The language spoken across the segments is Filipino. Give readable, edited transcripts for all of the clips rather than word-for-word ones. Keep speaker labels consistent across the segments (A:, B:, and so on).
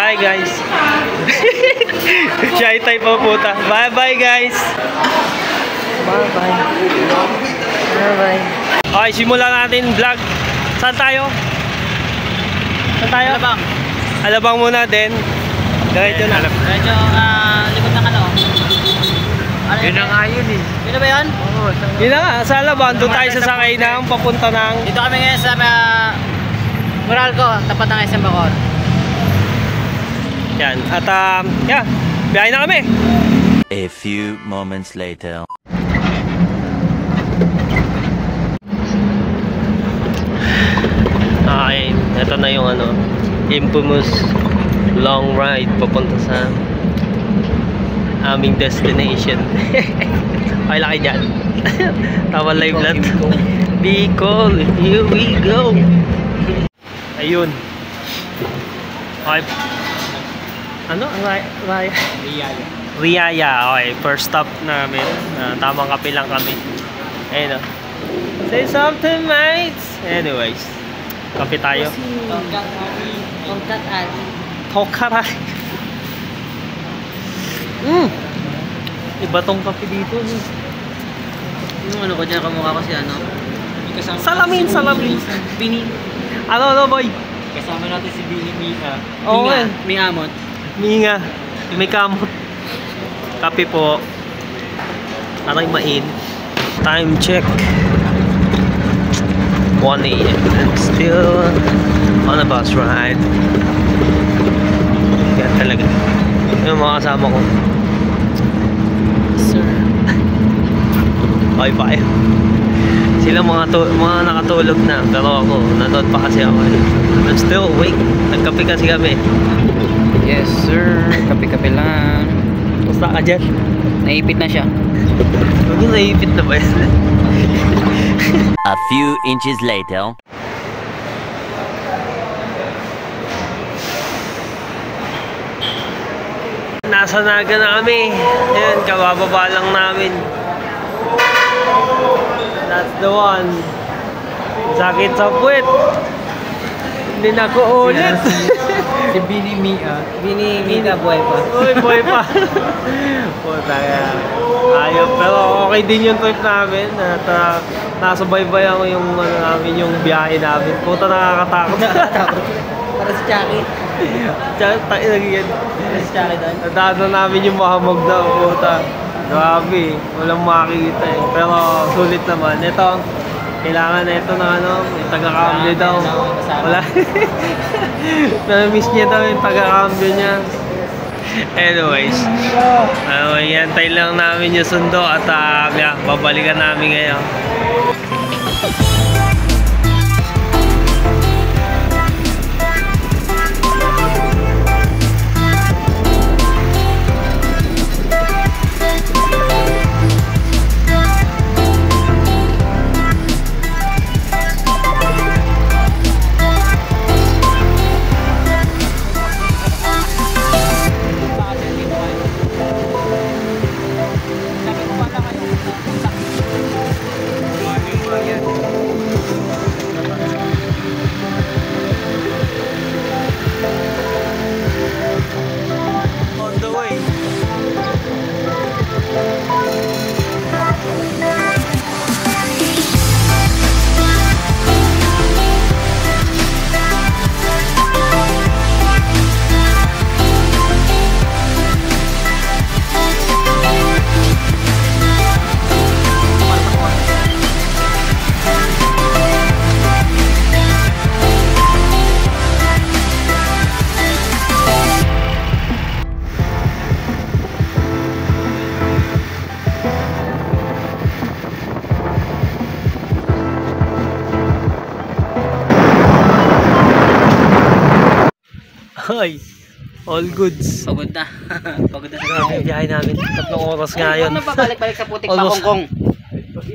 A: Bye guys. Shy type po puta. Bye bye guys. Bye bye. Bye bye. Okay, simulan natin vlog. Saan tayo? Saan tayo?
B: Alabang.
A: Alabang muna din. Diretso na.
B: Medyo likod ng ano.
A: Yun na nga yun eh.
B: Yun na ba yun?
A: Oo. Yun na nga. Sa Alabang. Doon tayo sa sakay ng papunta ng...
B: Dito kami ngayon sa Meralco, tapat ng SM Bacoor.
A: Yan. At yeah. Biyahe na kami.
C: A few moments later.
A: Okay. Ito na yung ano. Infamous long ride papunta sa aming destination. Okay lang kayo dyan. Tama live lang. Bicol, here we go. Ayun. Okay. Ano? Riyaya. Okay. First stop namin. Tamang kape lang kami. Ayun o. Say something, mates. Anyways. Kape tayo.
B: Tongkat Ali.
A: Tokaray. Iba tong kape dito.
B: Yung ano ko dyan, kamukha ko si ano.
A: Salamin.
B: Bini.
A: Ano, boy?
B: Kasama natin si Bini Mika.
A: Oo eh.
B: May amot.
A: Minga. May kamot. Kape po. Aray main. Time check. 1 AM. I'm still on a bus ride. Yan talaga. Yung mga kasama ko.
B: Sir.
A: Bye-bye. Sila mga nakatulog na. Pero ako, nanood pa kasi ako. I'm still awake. Nagkape kasi kami.
B: Yes sir. Kape-kape lang.
A: Basta ka dyan.
B: Naipit na siya.
A: Huwag yung naipit na ba yan?
C: A few inches later.
A: Nasa Naga na kami. Ayan, kabababa lang namin. That's the one. Sakit sa puwet. Hindi na ko ulit.
B: Si Bini Mika. Bini Mika, buhay pa.
A: Uy, boy pa. Puta kaya. Ayop. Pero okay din yung trip namin. At nasubaybayan ko yung, namin, yung biyahe namin. Puta nakakatakot.
B: Para si Chucky.
A: Tsaka tayo nagigyan.
B: Para si Chucky doon.
A: Nadaanan namin yung mahamog na. Puta. Grabe. Walang makikita eh. Pero sulit naman. Ito. Kailangan na ito ng ano. Yung taga-cambio daw. Wala. Na-miss niya daw yung taga-cambio niya. Anyways. Yantay lang namin yung sundo. At yeah, babalikan namin ngayon. Hoy, all goods.
B: Pagod na. Pagod na
A: Grabe yung biyahe namin. 3 oras nga yun.
B: Ano pa balik-balik sa putik pa
A: Almost.
B: Hongkong?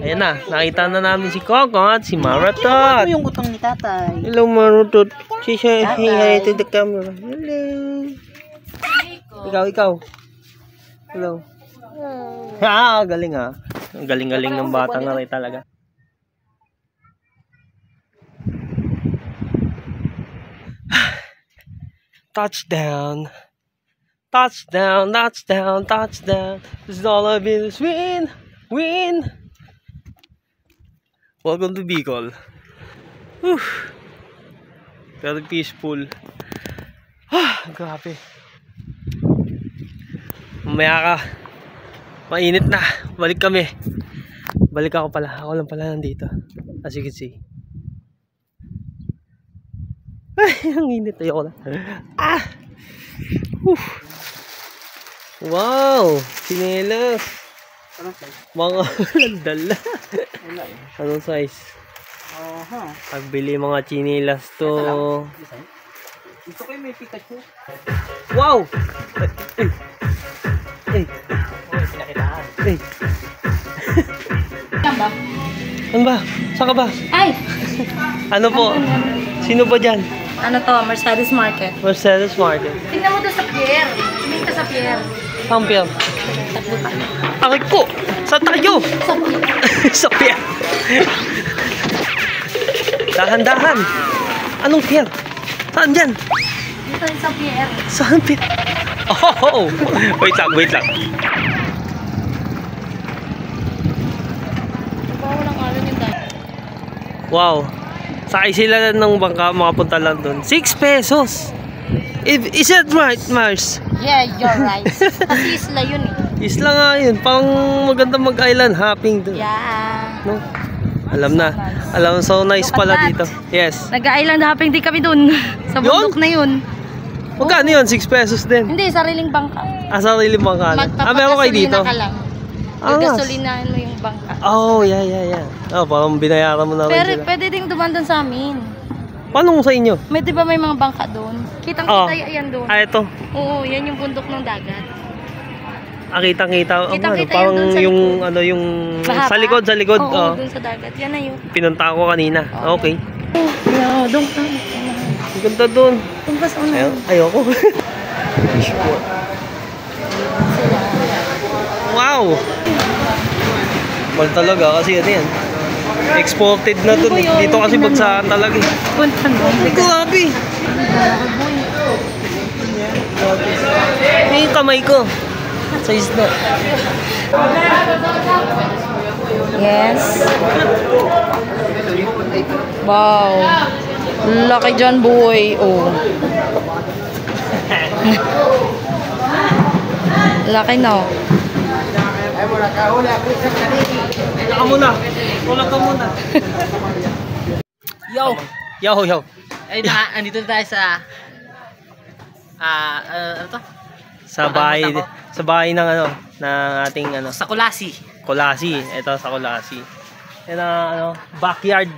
A: Ayan na, nakita na namin si Coco at si Maratot.
B: Ano yung utang ni tatay?
A: Hello Maratot. Say hi to the camera. Hello. Ikaw. Hello. Galing ah. Ang galing-galing ng batang na rin talaga. Touchdown. Touchdown, touchdown, touchdown. This is all of it is win, win. Welcome to Bicol. Whew. Very peaceful. Grabe. Mamaya ka. Mainit na. Balik kami. Balik ako pala. Ako lang pala nandito. As you can see. Ay, ang init. Ayoko na. Ah! Whew. Wow! Sinelas. Mga dala. Anong size? Pagbili mga chinilas to.
B: Ito kayo may Pikachu.
A: Wow! Ay!
B: Sinakitaan.
A: Ay!
B: Yan ba?
A: Ano ba? Saan ka ba?
D: Ay!
A: Ano po? Sino ba dyan?
D: Ano to? Mercedes Market.
A: Mercedes Market.
D: Tingnan mo to sa Pierre. Tingnan ka sa Pierre.
A: Champion.
D: Takbo ka.
A: Aray ko! Saan tayo?
D: Sa Pierre.
A: Sa pier. Dahan-dahan. Anong pier? Saan dyan?
D: Dito yung sa Pierre.
A: Saan pier? Oh! Wait lang, wait lang.
D: Walang alon yung dahil.
A: Wow. Sakay sila ng bangka, makapunta lang doon. 6 pesos. Is that right, Mars?
D: Yeah, you're right. Kasi isla yun eh.
A: Isla nga yun. Pang maganda mag-island hopping doon.
D: Yeah.
A: No? Alam na. Alam, so nice
D: Look at
A: pala
D: that.
A: dito. Yes.
D: Nag-island hopping din kami dun. Sa bundok na yun.
A: Magkano yun? 6 pesos din.
D: Hindi, sariling bangka.
A: Sarili bangka. Meron kayo dito?
D: Magpapagasolina ka lang. Gasolinahan mo yung bangka.
A: Oh, yeah. Oh, parang binayaran mo na rin
D: Pero
A: sila.
D: pwede ding duman dun sa amin.
A: Paano sa inyo?
D: May di ba may mga bangka doon? Kitang-kita yan doon.
A: Ah, ito.
D: Oo, yan yung bundok ng dagat.
A: Kitang-kita.
D: Kitang-kita
A: Parang
D: yun dun sa
A: yung,
D: likod.
A: ano, yung
D: Mahaba?
A: sa likod.
D: Oo,
A: Oh.
D: doon sa dagat. Yan na yun.
A: Pinunta ko kanina.
D: Oo.
A: Okay.
D: Yeah, doon ka.
A: Ang ganda doon.
D: Doon ka sa una.
A: Ayoko. Wow! Mahal talaga kasi ano yan. Exported na to. Dito kasi bagsakan talaga eh.
D: Punta mo.
A: Grabe! May yung kamay ko. Sa isda.
D: Yes. Wow. Laki dyan, boy. Oh. Laki na.
A: Wala ka muna.
B: Yo!
A: Yo.
B: Ay, andito tayo sa... ano to?
A: Sa bahay ng ano, ng ating ano,
B: Sa Kulasi.
A: Kulasi. Ito sa Kulasi. Yan ang ano, backyard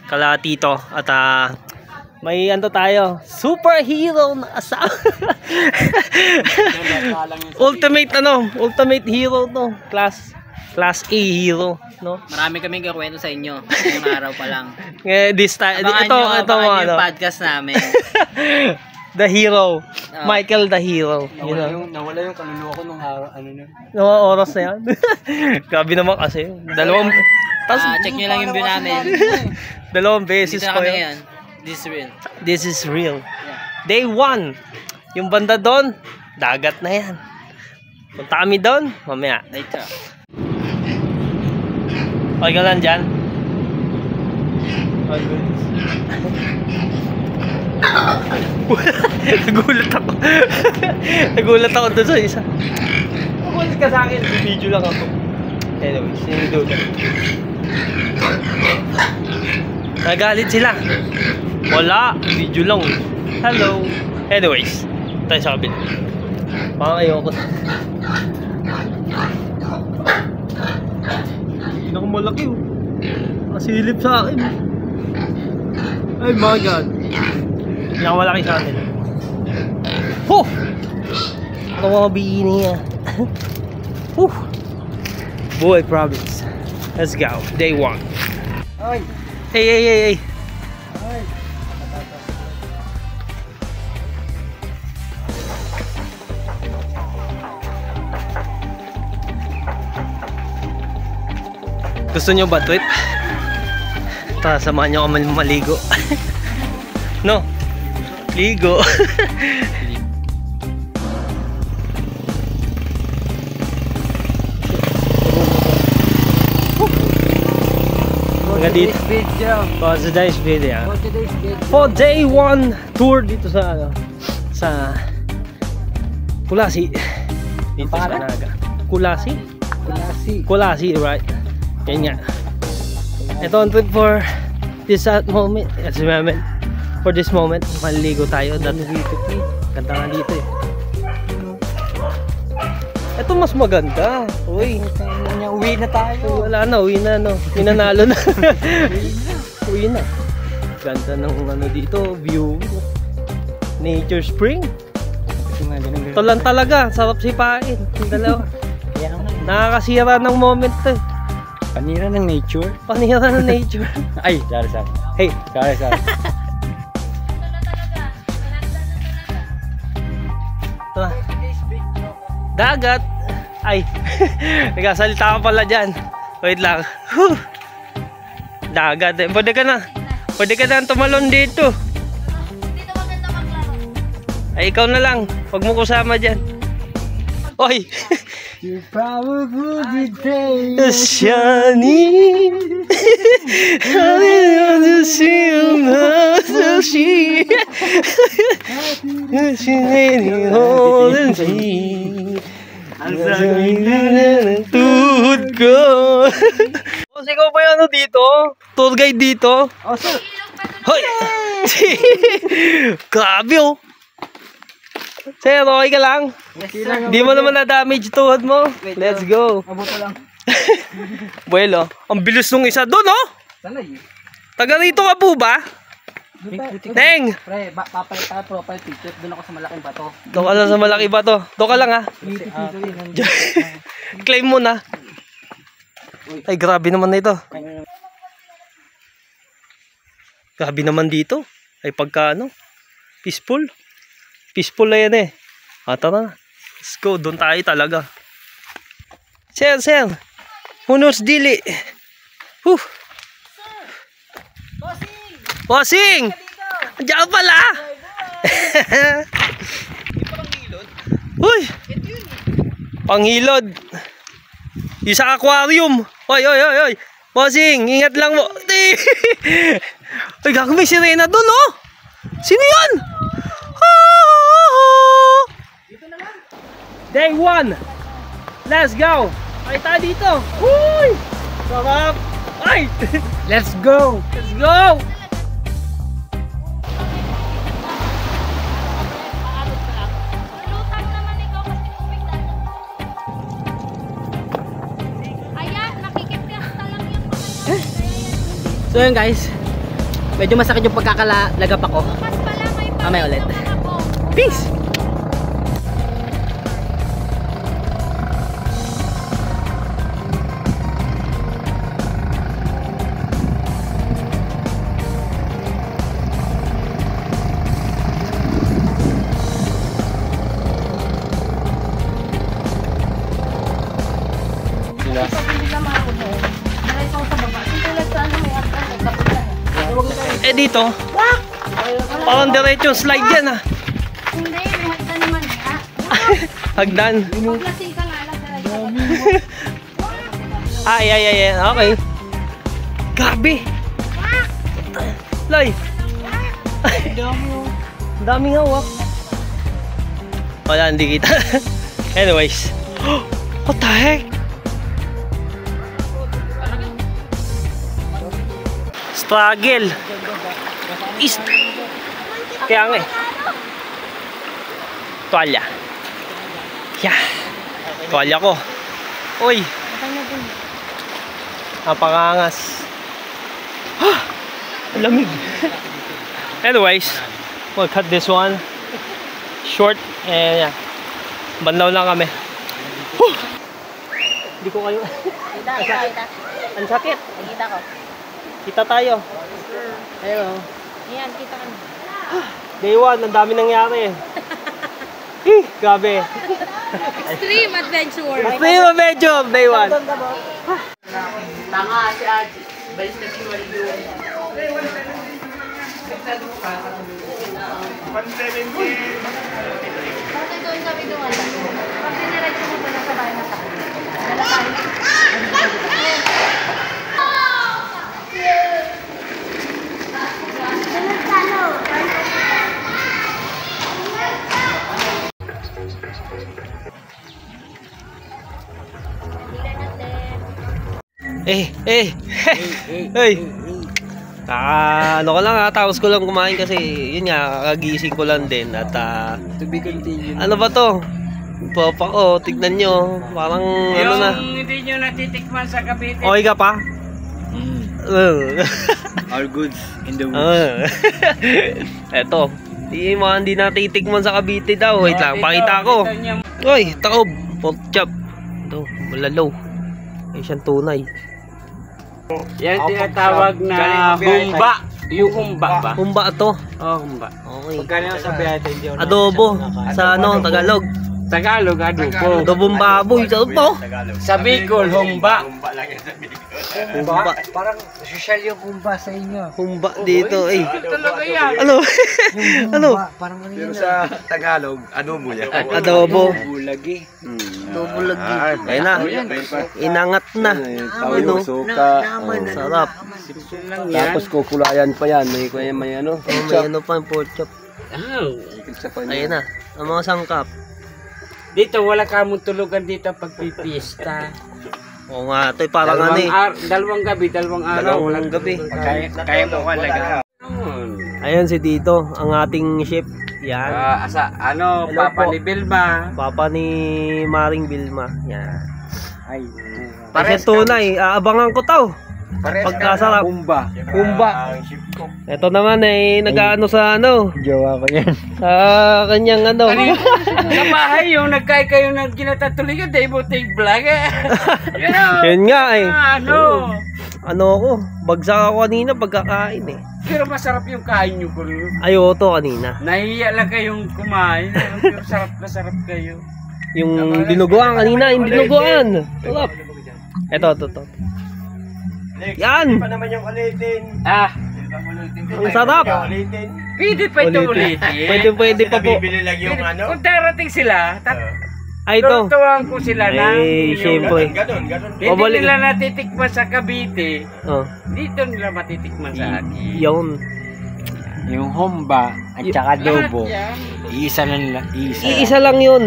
A: kala tito at may ano tayo, superhero na asawa. ultimate hero to. Class A hero, no?
B: Marami kaming kakwento sa inyo. Ngayong araw pa lang.
A: This time,
B: Abangan
A: ito
B: nyo
A: ano,
B: yung podcast namin.
A: the hero. Michael the hero.
B: Nawala yung kaluluwa ko nung araw, ano na.
A: Mga oras na yan. Grabe naman kasi.
B: Check nyo lang yung view namin.
A: Dalawang beses
B: Dito na
A: ko
B: kami
A: yun.
B: ngayon. This is real.
A: This is real.
B: Yeah.
A: Day 1. Yung banda doon, dagat na yan. Punta kami doon, mamaya.
B: Later.
A: Okay ka lang dyan? Nagulat ako. Nagulat ako doon sa isa. Nagulat ka sa akin. Video lang ako. Anyways, yung doon. Nagalit sila. Wala. Video lang. Hello. Anyways, tayo sa kabila. Parang ayoko. Pinakamalaki oh. Masilip sa akin. Ay my God. Pinakamalaki sa akin. Huh! Ano mga bini niya? Boy province. Let's go. Day 1. Hey. Gusto nyo ba trip? Tara, samahan nyo ako maligo. No? Ligo. Hanggang dito. For today's video. For day 1 tour dito sa ano, sa Kulasi. Dito sa Naga. Kulasi? Kulasi, right? Yan nga. Ito ang trip for this moment. Yes, moment. For this moment, maliligo tayo. Ganda nga dito eh. Ito mas maganda. Uy.
B: Uwi na tayo.
A: Wala na, uwi na no. Minanalo na. Uwi na. Ganda ng ano dito, view. Nature Spring. Ito lang talaga, sarap sipain. Yung dalawa. Nakakasira ng moment to eh.
B: Panira ng nature.
A: Panira ng nature.
B: Ay, sorry.
A: Hey,
B: Sorry.
A: ito na. Dagat. Ay, nagkasalita ka pala dyan. Wait lang. Whew. Dagat eh. Pwede ka na tumalon dito.
D: Dito maganda maglaro.
A: Ay, ikaw na lang. Huwag mo kusama dyan. Oy!
B: You probably take
A: Shining. I want to see you now. Shining all the sea. Ang tuhod ko. Boss, ikaw ba yung ano dito? Tour guide dito?
B: Oh, sir.
A: Hoy! Grabe oh! Sir, okay ka lang? Di mo naman na-damage tuhod mo? Let's go!
B: Mabuto lang.
A: Bueno, ang bilis nung isa doon oh!
B: Sanay.
A: Taga rito ka po ba? Teng!
B: Pre, papalit tayo profile picture. Doon ako sa malaking bato.
A: Doon ka lang sa malaki ba to? Doon ka lang ha? Claim mo na. Ay, grabe naman na ito. Grabe naman dito. Ay, pagka ano? Peaceful. Peaceful na yan eh. Tara. Let's go. Doon tayo talaga. Sir. Hunos dili. Huh. Bossing! Andiyan pala! Uy! Panghilod. Yung sa aquarium. Oy. Bossing, ingat lang mo. Ay, gagawin may sirena doon, oh! Sino yan? Day 1. Let's go. Ay, tayo dito. Uy! Sarap. Ay!
B: Let's go!
A: Let's go!
D: Lutang naman ikaw kasi pupunta. Ayan, nakikipiyasta lang yung mga yan.
B: So yun guys, medyo masakit yung pagkakalagap ako.
D: Bukas pala may
B: Mamaya ulit.
D: ako.
A: Peace! Eh dito, parang diretso slide yan ah.
D: Hindi, may hagdan naman nga.
A: Hagdan.
D: Paglasing ka nga lang talaga.
A: Ay. Okay. Gabi. Lay. Ang daming hawak. Wala, hindi kita. Anyways. What the heck? Struggle. Kaya nga eh. Tuwalya. Yeah. Tuwalya ko. Uy. Napakangas. Lamig. Anyways, we'll cut this one short and yeah. Banlaw lang kami. Hindi ko kayo.
D: Kita.
A: Ang sakit.
D: Kita ko.
A: Kita tayo. Ayun.
D: Ayan, kita ka na.
A: Day 1, ang dami nangyari. Grabe.
D: Extreme adventure.
A: Extreme adventure, day 1.
B: Tanga si Aji. Balis na si Walido.
D: Bakit doon kami dumaan? Pag diniretso mo ba sa bahay na tayo? Dala tayo.
A: Hey. Ano ko lang tapos ko lang kumain kasi yun nga, kagising ko lang din at
E: To be continued.
A: ano ba to? Papa ko, tignan nyo, parang ano na.
B: Hindi nyo natitikman sa Cavite.
A: Okay ka pa?
E: All goods in the woods.
A: Eto, hindi natitikman sa Cavite daw. Wait lang, pakita ko. Uy, taob, pork chop. Ito, malalaw. Ay, siyang tunay.
B: Yan tinatawag na humba. Yung humba ba?
A: Humba to.
B: Oh, humba.
A: Okay.
E: Pagkano sa biyata, hindi ako
A: Adobo sa ano, Tagalog.
B: Tagalog, adobo.
A: Adobong baboy, sa po.
B: Sa Bicol, humba.
A: Humba.
E: Parang social yung kumba sa inyo.
A: Humba dito, eh.
B: Talaga yan.
A: Ano? Ano?
E: Parang ano
F: Pero
E: yun.
F: sa Tagalog, adobo yan.
A: Adobo.
E: Bulagi.
A: Adobo lagi. Ayun na. Inangat na. Ano?
F: Suka.
A: Sarap.
B: Lang yan.
F: Tapos kukulayan pa yan. May ano.
A: Oh, may ano pa yung pork chop.
B: Ah.
A: Ayun na. Ang mga sangkap.
B: Dito, wala ka mong tulugan dito pag pipista.
A: Oo nga, ito parang ano eh.
B: Dalawang gabi, dalawang araw.
A: Dalawang gabi.
B: Kaya mo kalaga.
A: Ayun si Tito, ang ating chef. Yan.
B: Ano,
A: Hello
B: Papa
A: po.
B: ni Bilma.
A: Papa ni Maring Vilma. Yan.
E: Ay.
A: Kasi tunay, aabangan ko tao. Pagkasarap.
E: Kumba.
A: Humba. Ito naman eh, nag-ano sa ano.
E: Jowa ko yan.
A: Sa kanyang ano.
B: Sa bahay yung nagkaya kayo ng kinatatuligan, dahil mo take vlog eh.
A: Yun nga eh.
B: Ano?
A: Ano ako, bagsak ako kanina pagkakain eh.
B: Pero masarap yung kain nyo ko.
A: Ayoto kanina.
B: Nahiya lang kayong kumain. Pero sarap na sarap kayo.
A: Yung dinuguan kanina, yung dinuguan. Sarap. Ito. Yan!
F: Pa naman yung ulitin.
A: Ang sarap!
B: Pwede pa ito ulitin.
A: Pwede pa po.
F: Bibili lang yung ano.
B: Kung darating sila,
A: Ay, ito.
B: tutuwang ko sila na.
A: Ay, syempre.
F: Ganon.
B: Hindi
A: Babalik-
B: nila natitikman sa Cavite.
A: Oh,
B: Dito nila matitikman sa atin.
A: yun.
E: Yung humba at saka adobo.
B: Lahat yan.
E: Iisa lang nila.
A: Iisa lang yun.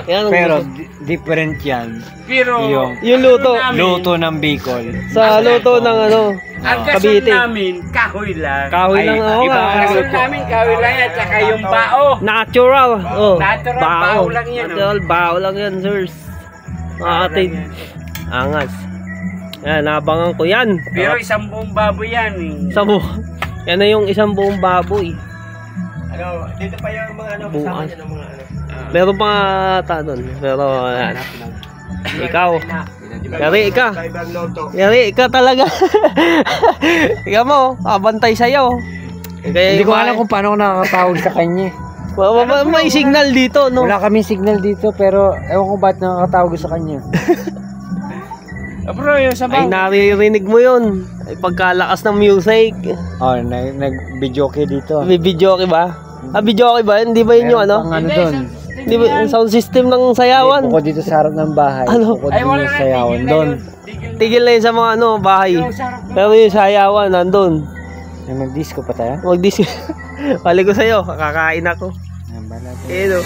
A: Yan ang
E: Pero
A: gusto.
E: different yan.
B: Pero
A: Yung luto.
E: Luto ng Bicol.
A: Sa luto ng ano,
B: ang gasol
A: Cavite.
B: namin, kahoy lang.
A: Kahoy lang ako
E: iba
A: nga.
E: ang
B: Gasol namin, kahoy lang yan. Tsaka yung bao.
A: Natural. Oh,
B: Natural, bao lang yan, oh.
A: Natural, bao lang yan, sirs. Makakatid. Angas. Yan, nabangan ko yan.
B: Pero isang buong baboy yan.
A: Sa yan na yung isang buong baboy.
F: Ano, dito pa yung mga ano,
A: Bukas.
F: kasama niya ng mga ano.
A: Meron pa ata nun. Pero yan. Ikaw. Ika.
F: Kaibang loto.
A: Ika talaga. Ikaw mo, abantay sa'yo.
E: Hindi ko alam kung paano ako nakakatawag sa kanya.
A: May signal dito, no?
E: Wala kaming signal dito pero ewan ko ba't nakakatawag sa kanya.
B: Bro, yung
A: Ay,
B: sabaw.
A: naririnig mo yun. Ay, pagkalakas ng music.
E: Oh, nag-video kay dito.
A: May video okay ba? Video okay ba? Hindi ba yun yung ano?
E: Pang ano doon.
A: Hindi ba yung sound system ng sayawan?
E: Bukod dito sa harap ng bahay.
A: Ano?
E: Bukod
B: Ay,
E: dito
B: wala
E: sa
B: na,
E: sayawan
B: tigil na
E: doon.
B: yun.
A: Tigil na yun sa mga ano, bahay. Pero yung sayawan, nandun.
E: Mag-disco pa tayo?
A: Mag-disc. Pali ko sa'yo, kakain ako. Hello.